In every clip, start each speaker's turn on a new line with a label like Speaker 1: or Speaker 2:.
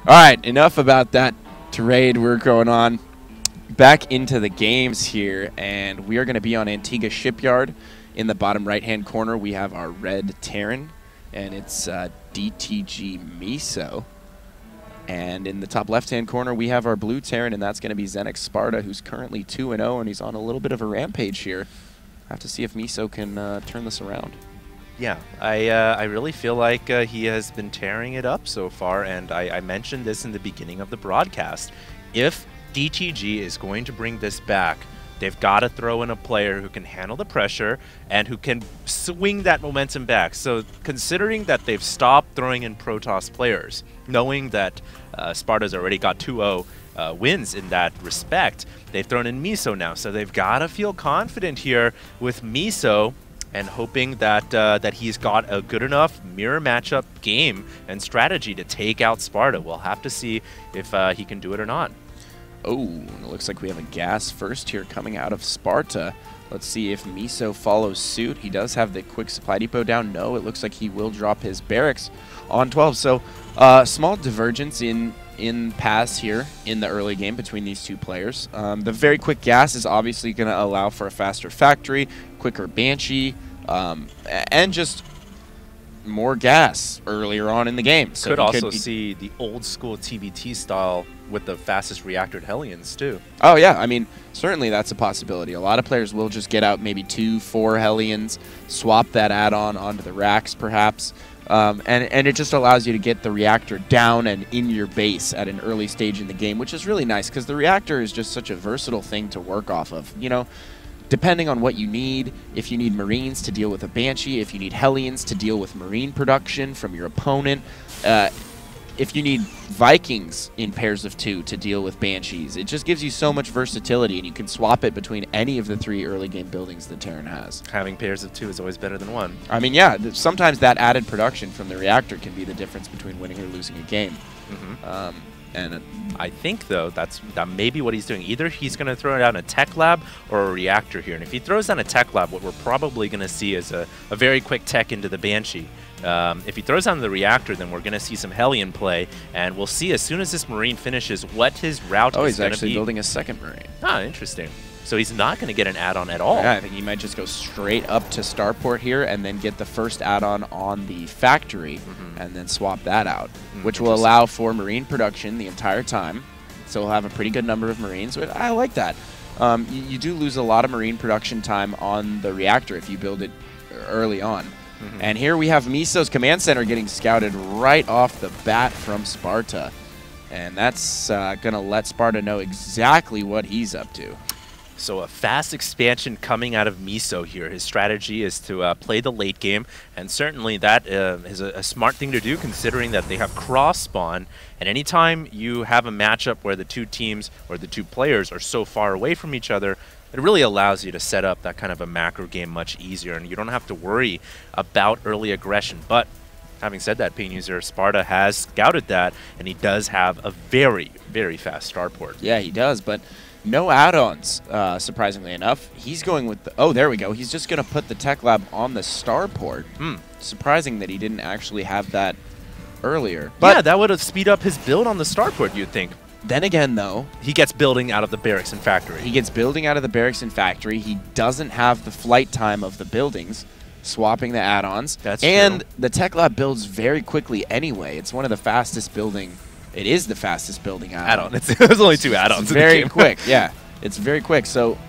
Speaker 1: All right, enough about that trade we're going on. Back into the games here, and we are going to be on Antigua Shipyard. In the bottom right-hand corner, we have our red Terran, and it's dtG.Miso. And in the top left-hand corner, we have our blue Terran, and that's going to be ZeNEX.Sparta, who's currently 2-0, and he's on a little bit of a rampage here. Have to see if Miso can turn this around.
Speaker 2: Yeah, I really feel like he has been tearing it up so far, and I mentioned this in the beginning of the broadcast. If dtG is going to bring this back, they've got to throw in a player who can handle the pressure and who can swing that momentum back. So considering that they've stopped throwing in Protoss players, knowing that Sparta's already got 2-0 wins in that respect, they've thrown in Miso now. So they've got to feel confident here with Miso and hoping that that he's got a good enough mirror matchup game and strategy to take out Sparta. We'll have to see if he can do it or not.
Speaker 1: Oh, it looks like we have a gas first here coming out of Sparta. Let's see if Miso follows suit. He does have the quick supply depot down. No, it looks like he will drop his barracks on 12. So small divergence in pass here in the early game between these two players. The very quick gas is obviously going to allow for a faster factory, quicker Banshee, and just more gas earlier on in the game. So
Speaker 2: could also see the old school TBT style with the fastest reactored Hellions too.
Speaker 1: Oh yeah, I mean, certainly that's a possibility. A lot of players will just get out maybe 2-4 Hellions, swap that add-on onto the racks perhaps, and it just allows you to get the reactor down and in your base at an early stage in the game, which is really nice because the reactor is just such a versatile thing to work off of. You know, depending on what you need, if you need Marines to deal with a Banshee, if you need Hellions to deal with Marine production from your opponent, if you need Vikings in pairs of 2 to deal with Banshees, it just gives you so much versatility, and you can swap it between any of the 3 early game buildings that Terran has.
Speaker 2: Having pairs of 2 is always better than 1.
Speaker 1: I mean, yeah, sometimes that added production from the reactor can be the difference between winning or losing a game. And
Speaker 2: I think, though, that may be what he's doing. Either he's going to throw down a tech lab or a reactor here. And if he throws down a tech lab, what we're probably going to see is a very quick tech into the Banshee. If he throws down the reactor, then we're going to see some Hellion play, and we'll see as soon as this Marine finishes what his route is going to be.
Speaker 1: Oh, he's actually building a second Marine.
Speaker 2: Ah, interesting. So he's not going to get an add-on at all.
Speaker 1: Yeah, I think he might just go straight up to Starport here and then get the first add-on on the factory and then swap that out, which will allow for Marine production the entire time. So we'll have a pretty good number of Marines. I like that. You do lose a lot of Marine production time on the reactor if you build it early on. And here we have Miso's command center getting scouted right off the bat from Sparta. And that's going to let Sparta know exactly what he's up to.
Speaker 2: So a fast expansion coming out of Miso here. His strategy is to play the late game, and certainly that is a smart thing to do considering that they have cross-spawn, and anytime you have a matchup where the 2 teams or the 2 players are so far away from each other, it really allows you to set up that kind of a macro game much easier, and you don't have to worry about early aggression. But having said that, Pain User, Sparta has scouted that, and he does have a very, very fast starport.
Speaker 1: Yeah, he does, but no add-ons, surprisingly enough. He's going with the... Oh, there we go. He's just going to put the tech lab on the starport. Surprising that he didn't actually have that earlier. But
Speaker 2: yeah, that would have speed up his build on the starport, you'd think.
Speaker 1: Then again, though,
Speaker 2: he gets building out of the barracks and factory.
Speaker 1: He gets building out of the barracks and factory. He doesn't have the flight time of the buildings, swapping the add-ons.
Speaker 2: That's
Speaker 1: and
Speaker 2: true.
Speaker 1: The tech lab builds very quickly anyway. It's one of the fastest building... It is the fastest building add-on.
Speaker 2: There's only 2 add-ons.
Speaker 1: It's very quick, yeah. It's very quick. So,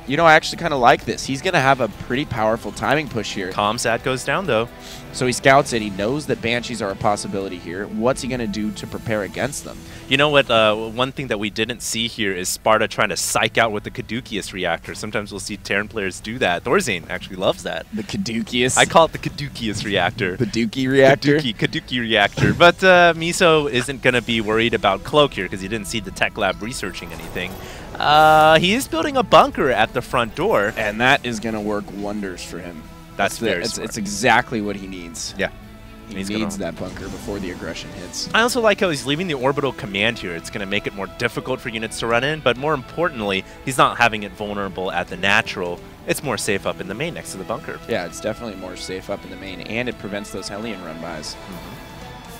Speaker 1: you know, I actually kind of like this. He's going to have a pretty powerful timing push here.
Speaker 2: Comsat goes down, though.
Speaker 1: So he scouts it. He knows that Banshees are a possibility here. What's he going to do to prepare against them?
Speaker 2: You know what? One thing that we didn't see here is Sparta trying to psych out with the Caduceus reactor. Sometimes we'll see Terran players do that. Thorzane actually loves that.
Speaker 1: The Caduceus?
Speaker 2: I call it the Caduceus reactor.
Speaker 1: The Dookie reactor?
Speaker 2: Caduceus reactor. But Miso isn't going to be worried about Cloak here because he didn't see the tech lab researching anything. He is building a bunker at the front door.
Speaker 1: And that is going to work wonders for him.
Speaker 2: That's very smart.
Speaker 1: It's exactly what he needs.
Speaker 2: Yeah.
Speaker 1: He needs that bunker before the aggression hits.
Speaker 2: I also like how he's leaving the orbital command here. It's going to make it more difficult for units to run in, but more importantly, he's not having it vulnerable at the natural. It's more safe up in the main next to the bunker.
Speaker 1: Yeah, it's definitely more safe up in the main, and it prevents those Hellion run-bys.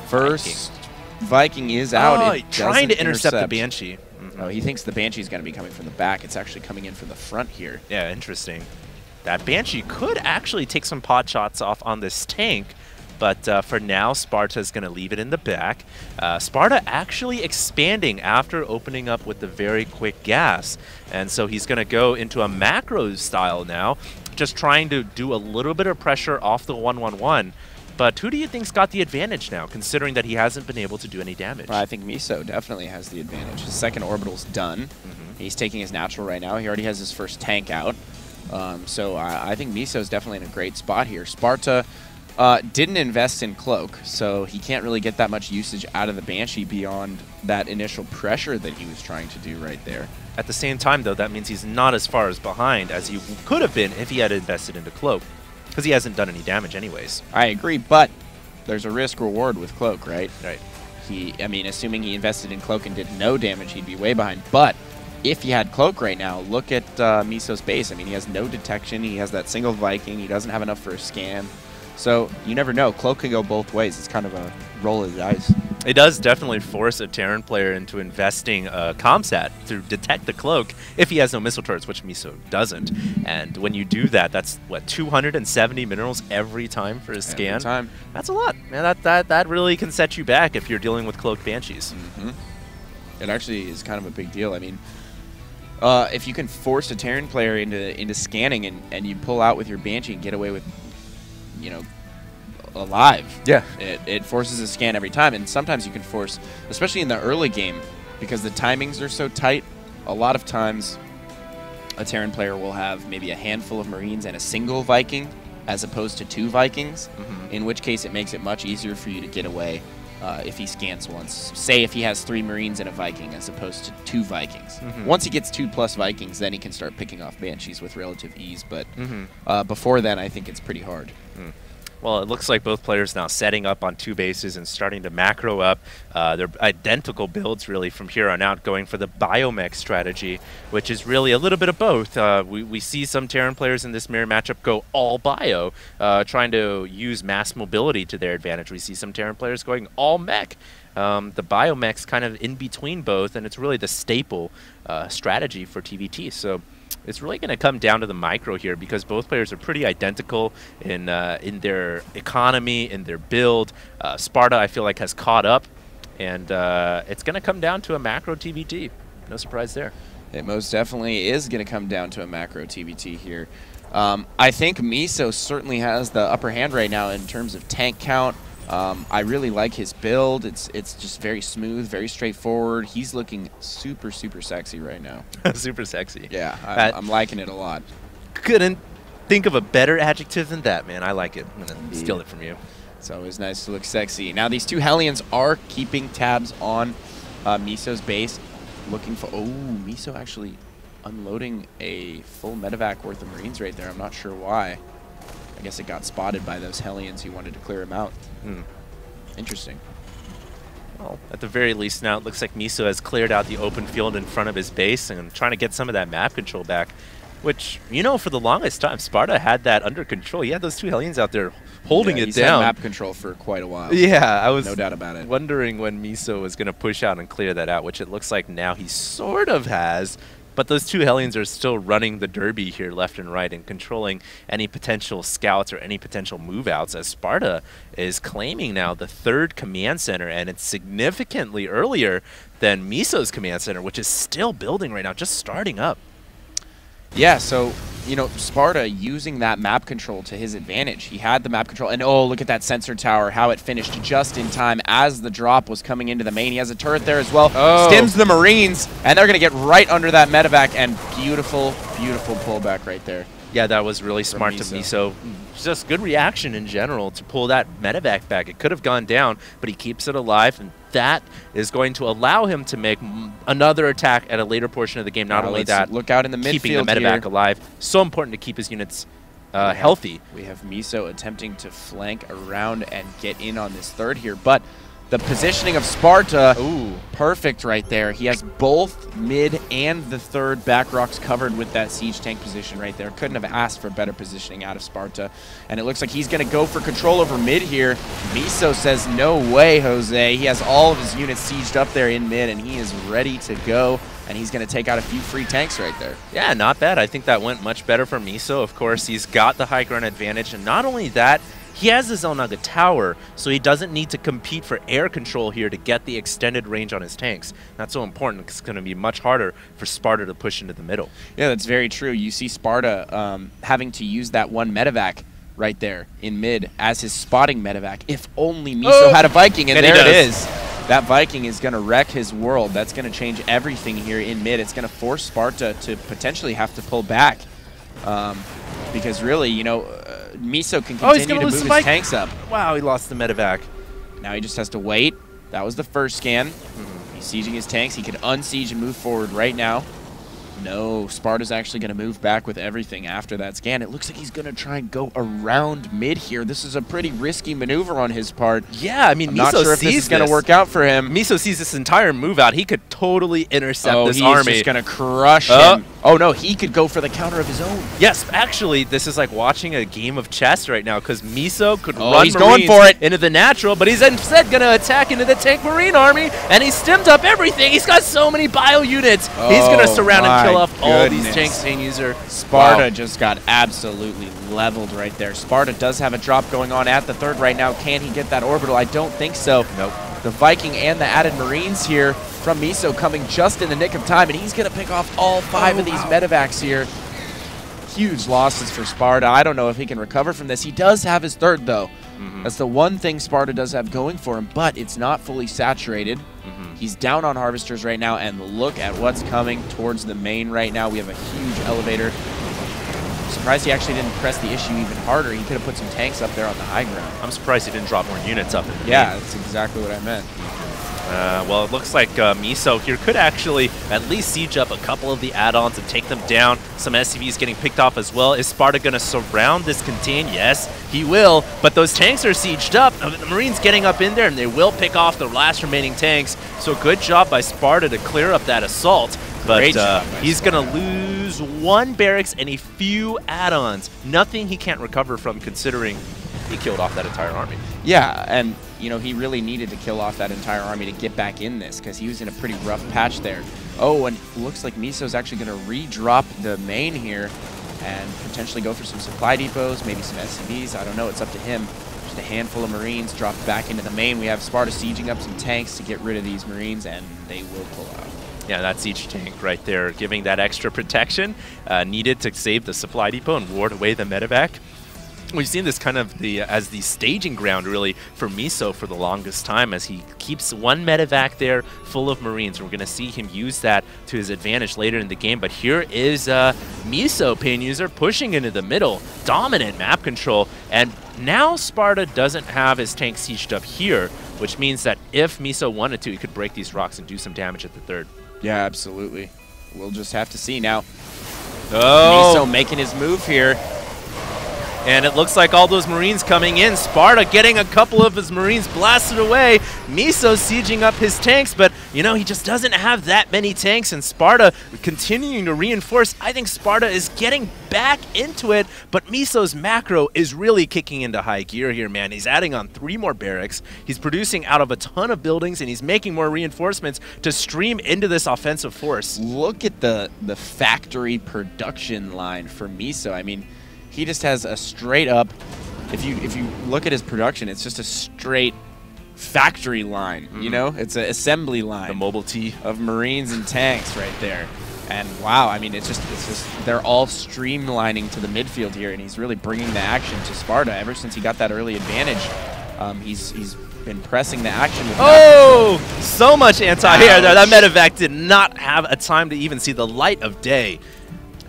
Speaker 1: First Viking is out.
Speaker 2: Oh,
Speaker 1: It
Speaker 2: trying to
Speaker 1: doesn't
Speaker 2: intercept the Banshee.
Speaker 1: Oh, he thinks the Banshee is going to be coming from the back. It's actually coming in from the front here.
Speaker 2: Yeah, interesting. That Banshee could actually take some pot shots off on this tank, but for now, Sparta is going to leave it in the back. Sparta actually expanding after opening up with the very quick gas, and so he's going to go into a macro style now, just trying to do a little bit of pressure off the 1-1-1. But who do you think's got the advantage now, considering that he hasn't been able to do any damage?
Speaker 1: Well, I think Miso definitely has the advantage. His second orbital's done. He's taking his natural right now. He already has his first tank out. So I think Miso's definitely in a great spot here. Sparta didn't invest in Cloak, so he can't really get that much usage out of the Banshee beyond that initial pressure that he was trying to do right there.
Speaker 2: At the same time, though, that means he's not as far as behind as he could have been if he had invested into Cloak, because he hasn't done any damage anyways.
Speaker 1: I agree, but there's a risk-reward with Cloak, right?
Speaker 2: Right.
Speaker 1: I mean, assuming he invested in Cloak and did no damage, he'd be way behind. But if he had Cloak right now, look at Miso's base. I mean, he has no detection. He has that single Viking. He doesn't have enough for a scan. So you never know. Cloak can go both ways. It's kind of a roll of the dice.
Speaker 2: It does definitely force a Terran player into investing a Comsat to detect the Cloak if he has no missile turrets, which Miso doesn't. And when you do that, that's, what, 270 minerals every time for a scan?
Speaker 1: Every time.
Speaker 2: That's a lot. Man, that really can set you back if you're dealing with Cloak Banshees.
Speaker 1: It actually is kind of a big deal. I mean, if you can force a Terran player into scanning and you pull out with your Banshee and get away with, you know, alive.
Speaker 2: Yeah.
Speaker 1: It forces a scan every time, and sometimes you can force, especially in the early game, because the timings are so tight, a lot of times a Terran player will have maybe a handful of Marines and a single Viking as opposed to 2 Vikings, in which case it makes it much easier for you to get away if he scans once. Say if he has 3 Marines and a Viking as opposed to 2 Vikings. Once he gets 2+ Vikings, then he can start picking off Banshees with relative ease, but before then I think it's pretty hard.
Speaker 2: Well, it looks like both players now setting up on 2 bases and starting to macro up. They're identical builds, really, from here on out, going for the biomech strategy, which is really a little bit of both. We see some Terran players in this mirror matchup go all bio, trying to use mass mobility to their advantage. We see some Terran players going all mech. The biomech's kind of in between both, and it's really the staple strategy for TVT. So it's really going to come down to the micro here, because both players are pretty identical in their economy, in their build. Sparta, I feel like, has caught up, and it's going to come down to a macro TVT. No surprise there.
Speaker 1: It most definitely is going to come down to a macro TVT here. I think Miso certainly has the upper hand right now in terms of tank count. I really like his build. It's just very smooth, very straightforward. He's looking super, super sexy right now.
Speaker 2: Super sexy.
Speaker 1: Yeah, I'm liking it a lot.
Speaker 2: Couldn't think of a better adjective than that, man. I like it. I'm going to steal it from you.
Speaker 1: It's always nice to look sexy. Now, these 2 Hellions are keeping tabs on Miso's base, looking for... Oh, Miso actually unloading a full medevac worth of Marines right there. I'm not sure why. I guess it got spotted by those Hellions who wanted to clear him out. Interesting.
Speaker 2: Well, at the very least now, it looks like Miso has cleared out the open field in front of his base and trying to get some of that map control back, which, you know, for the longest time, Sparta had that under control. He had those 2 Hellions out there holding it
Speaker 1: he's
Speaker 2: down.
Speaker 1: Had map control for quite a while.
Speaker 2: Yeah, I was
Speaker 1: no doubt about it.
Speaker 2: Wondering when Miso was going to push out and clear that out, which it looks like now he sort of has. But those 2 Hellions are still running the derby here left and right and controlling any potential scouts or any potential move-outs, as Sparta is claiming now the 3rd command center, and it's significantly earlier than Miso's command center, which is still building right now, just starting up.
Speaker 1: Yeah, so, you know, Sparta using that map control to his advantage. He had the map control, and oh, look at that sensor tower, how it finished just in time as the drop was coming into the main. He has a turret there as well.
Speaker 2: Oh.
Speaker 1: Stims the Marines, and they're going to get right under that medevac, and beautiful, beautiful pullback right there.
Speaker 2: Yeah, that was really smart to Miso. Just good reaction in general to pull that medevac back. It could have gone down, but he keeps it alive, and that is going to allow him to make another attack at a later portion of the game. Not only that,
Speaker 1: look out in the midfield,
Speaker 2: keeping the medevac alive. So important to keep his units healthy.
Speaker 1: We have Miso attempting to flank around and get in on this 3rd here, but the positioning of Sparta, perfect right there. He has both mid and the third back rocks covered with that siege tank position right there. Couldn't have asked for better positioning out of Sparta. And it looks like he's going to go for control over mid here. Miso says, no way, Jose. He has all of his units sieged up there in mid, and he is ready to go. And he's going to take out a few free tanks right there.
Speaker 2: Yeah, not bad. I think that went much better for Miso. Of course, he's got the high ground advantage. And not only that, he has his own Naga tower, so he doesn't need to compete for air control here to get the extended range on his tanks. That's so important because it's going to be much harder for Sparta to push into the middle.
Speaker 1: Yeah, that's very true. You see Sparta having to use that one medevac right there in mid as his spotting medevac. If only Miso had a Viking, and there it is. That Viking is going to wreck his world. That's going to change everything here in mid. It's going to force Sparta to potentially have to pull back. Because really, you know, Miso can continue to move his tanks up.
Speaker 2: Wow, he lost the medevac.
Speaker 1: Now he just has to wait. That was the first scan. He's sieging his tanks. He could unsiege and move forward right now. No, Sparta's actually going to move back with everything after that scan. It looks like he's going to try and go around mid here. This is a pretty risky maneuver on his part.
Speaker 2: Yeah, I mean,
Speaker 1: I'm not sure if this is going to work out for him.
Speaker 2: Miso sees this entire move out. He could totally intercept this army.
Speaker 1: Oh, he's just going to crush him. Oh, no, he could go for the counter of his own.
Speaker 2: Yes, actually, this is like watching a game of chess right now because Miso could run
Speaker 1: he's going for it
Speaker 2: into the natural, but he's instead going to attack into the tank marine army, and he stemmed up everything. He's got so many bio units. He's going to surround and kill off all these tanks. User
Speaker 1: Sparta just got absolutely leveled right there. Sparta does have a drop going on at the third right now. Can he get that orbital? I don't think so.
Speaker 2: Nope.
Speaker 1: The Viking and the added Marines here from Miso coming just in the nick of time, and he's going to pick off all 5 of these medevacs here. Huge losses for Sparta. I don't know if he can recover from this. He does have his third, though. That's the one thing Sparta does have going for him, but it's not fully saturated. He's down on harvesters right now, and look at what's coming towards the main right now. We have a huge elevator. I'm surprised he actually didn't press the issue even harder. He could have put some tanks up there on the high ground.
Speaker 2: I'm surprised he didn't drop more units up.
Speaker 1: Yeah, that's exactly what I meant.
Speaker 2: Well, it looks like Miso here could actually at least siege up a couple of the add-ons and take them down. Some SCVs getting picked off as well. Is Sparta going to surround this contain? Yes, he will. But those tanks are sieged up. The Marines getting up in there, and they will pick off the last remaining tanks. So good job by Sparta to clear up that assault. But he's going to lose 1 barracks and a few add-ons. Nothing he can't recover from, considering he killed off that entire army.
Speaker 1: Yeah, and you know, he really needed to kill off that entire army to get back in this because he was in a pretty rough patch there. Oh, and looks like Miso's actually going to re-drop the main here and potentially go for some supply depots, maybe some SCVs. I don't know. It's up to him. Just a handful of Marines dropped back into the main. We have Sparta sieging up some tanks to get rid of these Marines, and they will pull out.
Speaker 2: Yeah, that siege tank right there, giving that extra protection needed to save the supply depot and ward away the medevac. We've seen this kind of as the staging ground, really, for Miso for the longest time, as he keeps 1 medevac there full of Marines. And we're going to see him use that to his advantage later in the game. But here is Miso, Pain User, pushing into the middle. Dominant map control. And now Sparta doesn't have his tank sieged up here, which means that if Miso wanted to, he could break these rocks and do some damage at the third.
Speaker 1: Yeah, absolutely. We'll just have to see now. Oh, Miso making his move here.
Speaker 2: And it looks like all those Marines coming in. Sparta getting a couple of his Marines blasted away. Miso sieging up his tanks, but, you know, he just doesn't have that many tanks, and Sparta continuing to reinforce. I think Sparta is getting back into it, but Miso's macro is really kicking into high gear here, man. He's adding on 3 more barracks. He's producing out of a ton of buildings, and he's making more reinforcements to stream into this offensive force.
Speaker 1: Look at the factory production line for Miso. I mean, he just has a straight up, if you look at his production, it's just a straight factory line, you know? It's an assembly line.
Speaker 2: The mobile T.
Speaker 1: Of Marines and tanks right there. And wow, I mean, it's just they're all streamlining to the midfield here, and he's really bringing the action to Sparta. Ever since he got that early advantage, he's been pressing the action with
Speaker 2: so much anti-air there. That medevac did not have a time to even see the light of day.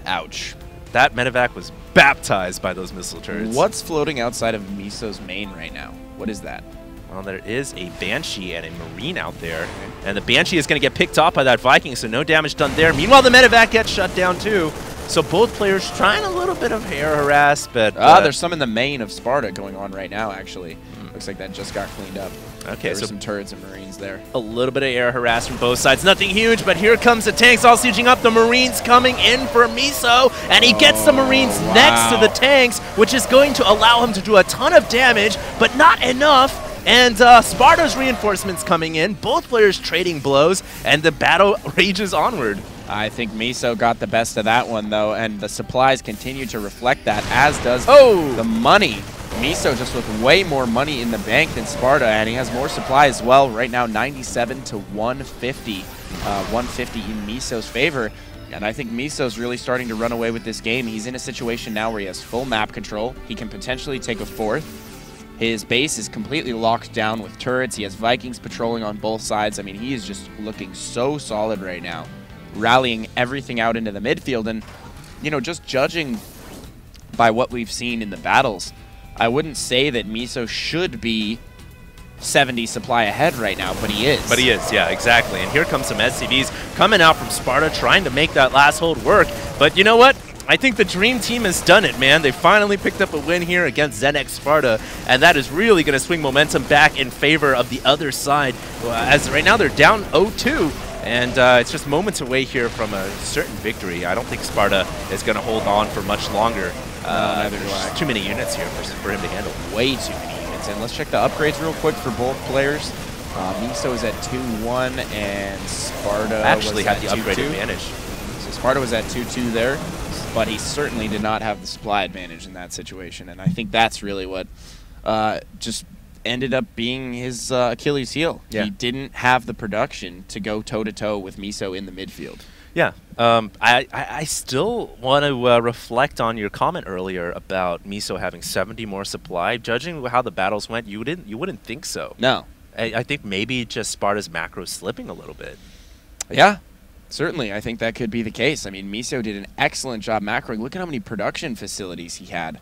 Speaker 1: Ouch.
Speaker 2: That medevac was baptized by those missile turrets.
Speaker 1: What's floating outside of Miso's main right now? What is that?
Speaker 2: Well, there is a Banshee and a Marine out there. And the Banshee is going to get picked off by that Viking, so no damage done there. Meanwhile, the medevac gets shut down too. So both players trying a little bit of air harass, but...
Speaker 1: there's some in the main of Sparta going on right now, actually. Looks like that just got cleaned up.
Speaker 2: Okay,
Speaker 1: there were
Speaker 2: so
Speaker 1: some turrets and Marines there.
Speaker 2: a little bit of air harass from both sides. Nothing huge, but here comes the tanks all sieging up. The Marines coming in for Miso, and he gets the Marines next to the tanks, which is going to allow him to do a ton of damage, but not enough. And Sparta's reinforcements coming in, both players trading blows, and the battle rages onward.
Speaker 1: I think Miso got the best of that one, though, and the supplies continue to reflect that, as does the money. Miso just with way more money in the bank than Sparta, and he has more supply as well. Right now, 97 to 150. 150 in Miso's favor. And I think Miso's really starting to run away with this game. He's in a situation now where he has full map control. He can potentially take a fourth. His base is completely locked down with turrets. He has Vikings patrolling on both sides. I mean, he is just looking so solid right now, rallying everything out into the midfield. And, you know, just judging by what we've seen in the battles, I wouldn't say that Miso should be 70 supply ahead right now, but he is.
Speaker 2: But he is, yeah, exactly. And here comes some SCVs coming out from Sparta, trying to make that last hold work. But you know what? I think the Dream Team has done it, man. They finally picked up a win here against ZeNEX.Sparta, and that is really going to swing momentum back in favor of the other side. As right now they're down 0-2, and it's just moments away here from a certain victory. I don't think Sparta is going to hold on for much longer. There's too many units here for him to handle.
Speaker 1: Way too many units. And let's check the upgrades real quick for both players. Miso is at 2-1, and Sparta
Speaker 2: actually
Speaker 1: was
Speaker 2: had
Speaker 1: at
Speaker 2: the upgrade
Speaker 1: 2-2.
Speaker 2: advantage.
Speaker 1: So Sparta was at 2-2 there, but he certainly did not have the supply advantage in that situation. And I think that's really what just ended up being his Achilles heel.
Speaker 2: Yeah.
Speaker 1: He didn't have the production to go toe-to-toe with Miso in the midfield.
Speaker 2: Yeah, I still want to reflect on your comment earlier about Miso having 70 more supply. Judging how the battles went, you wouldn't think so.
Speaker 1: No.
Speaker 2: I think maybe just Sparta's macro slipping a little bit.
Speaker 1: Yeah, certainly. I think that could be the case. I mean, Miso did an excellent job macroing. Look at how many production facilities he had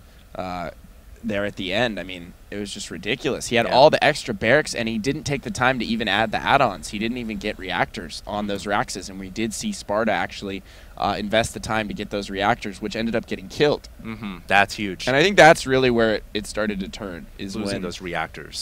Speaker 1: there at the end. I mean, it was just ridiculous. He had all the extra barracks, and he didn't take the time to even add the add-ons. He didn't even get reactors on those Raxes, and we did see Sparta actually invest the time to get those reactors, which ended up getting killed.
Speaker 2: That's huge.
Speaker 1: And I think that's really where it started to turn, is
Speaker 2: losing
Speaker 1: when
Speaker 2: those reactors.